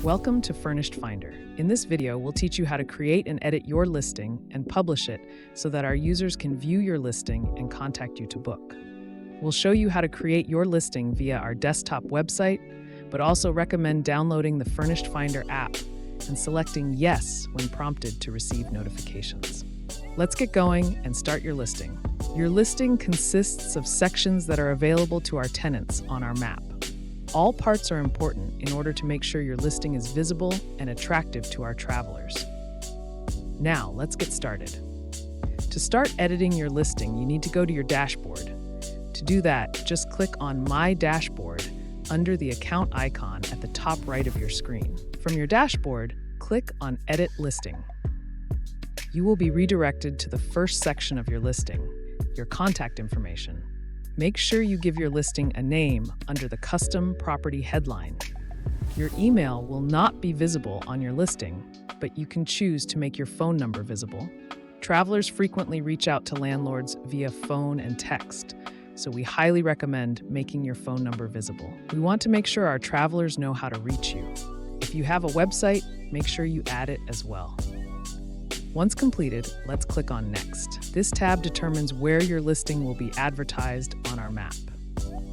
Welcome to Furnished Finder. In this video, we'll teach you how to create and edit your listing and publish it so that our users can view your listing and contact you to book. We'll show you how to create your listing via our desktop website, but also recommend downloading the Furnished Finder app and selecting Yes when prompted to receive notifications. Let's get going and start your listing. Your listing consists of sections that are available to our tenants on our map. All parts are important in order to make sure your listing is visible and attractive to our travelers. Now, let's get started. To start editing your listing, you need to go to your dashboard. To do that, just click on My Dashboard under the account icon at the top right of your screen. From your dashboard, click on Edit Listing. You will be redirected to the first section of your listing, your contact information. Make sure you give your listing a name under the custom property headline. Your email will not be visible on your listing, but you can choose to make your phone number visible. Travelers frequently reach out to landlords via phone and text, so we highly recommend making your phone number visible. We want to make sure our travelers know how to reach you. If you have a website, make sure you add it as well. Once completed, let's click on Next. This tab determines where your listing will be advertised on our map.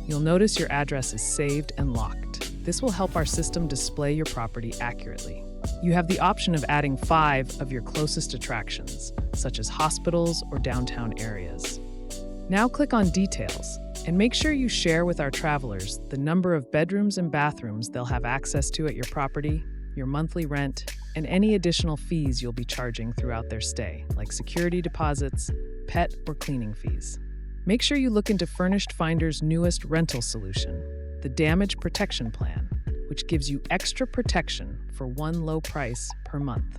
You'll notice your address is saved and locked. This will help our system display your property accurately. You have the option of adding 5 of your closest attractions, such as hospitals or downtown areas. Now click on Details, and make sure you share with our travelers the number of bedrooms and bathrooms they'll have access to at your property, your monthly rent, and any additional fees you'll be charging throughout their stay, like security deposits, pet or cleaning fees. Make sure you look into Furnished Finder's newest rental solution, the Damage Protection Plan, which gives you extra protection for one low price per month.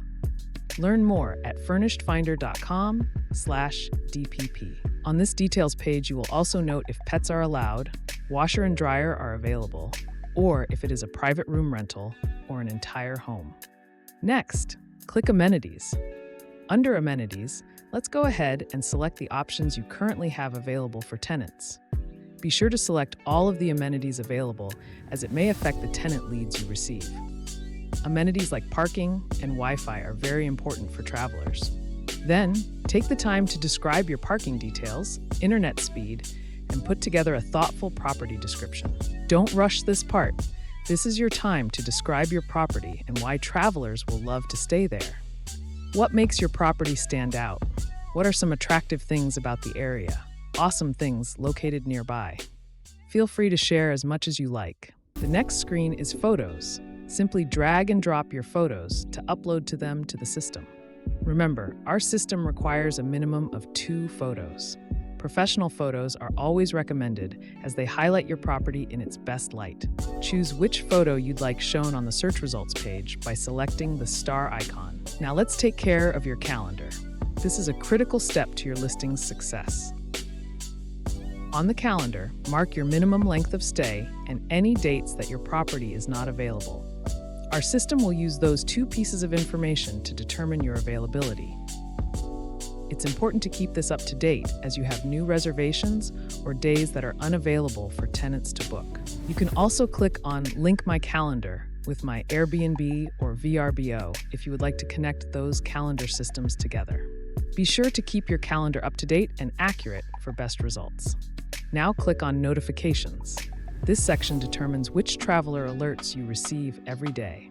Learn more at furnishedfinder.com/DPP. On this details page, you will also note if pets are allowed, washer and dryer are available, or if it is a private room rental or an entire home. Next, click Amenities. Under Amenities, let's go ahead and select the options you currently have available for tenants. Be sure to select all of the amenities available, as it may affect the tenant leads you receive. Amenities like parking and Wi-Fi are very important for travelers. Then, take the time to describe your parking details, internet speed, and put together a thoughtful property description. Don't rush this part. This is your time to describe your property and why travelers will love to stay there. What makes your property stand out? What are some attractive things about the area? Awesome things located nearby? Feel free to share as much as you like. The next screen is Photos. Simply drag and drop your photos to upload to them to the system. Remember, our system requires a minimum of 2 photos. Professional photos are always recommended as they highlight your property in its best light. Choose which photo you'd like shown on the search results page by selecting the star icon. Now let's take care of your calendar. This is a critical step to your listing's success. On the calendar, mark your minimum length of stay and any dates that your property is not available. Our system will use those 2 pieces of information to determine your availability. It's important to keep this up to date as you have new reservations or days that are unavailable for tenants to book. You can also click on Link My Calendar with my Airbnb or VRBO if you would like to connect those calendar systems together. Be sure to keep your calendar up to date and accurate for best results. Now click on Notifications. This section determines which traveler alerts you receive every day.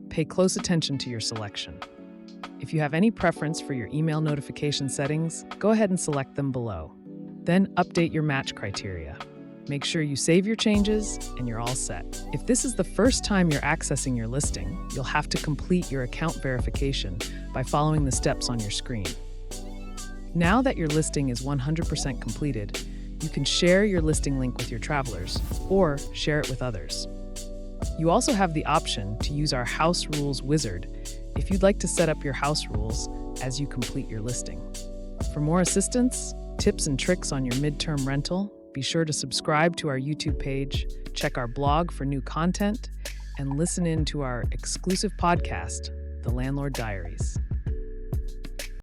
Pay close attention to your selection. If you have any preference for your email notification settings, go ahead and select them below. Then update your match criteria. Make sure you save your changes and you're all set. If this is the first time you're accessing your listing, you'll have to complete your account verification by following the steps on your screen. Now that your listing is 100% completed, you can share your listing link with your travelers or share it with others. You also have the option to use our House Rules wizard if you'd like to set up your house rules as you complete your listing. For more assistance, tips and tricks on your midterm rental, be sure to subscribe to our YouTube page, check our blog for new content, and listen in to our exclusive podcast, The Landlord Diaries.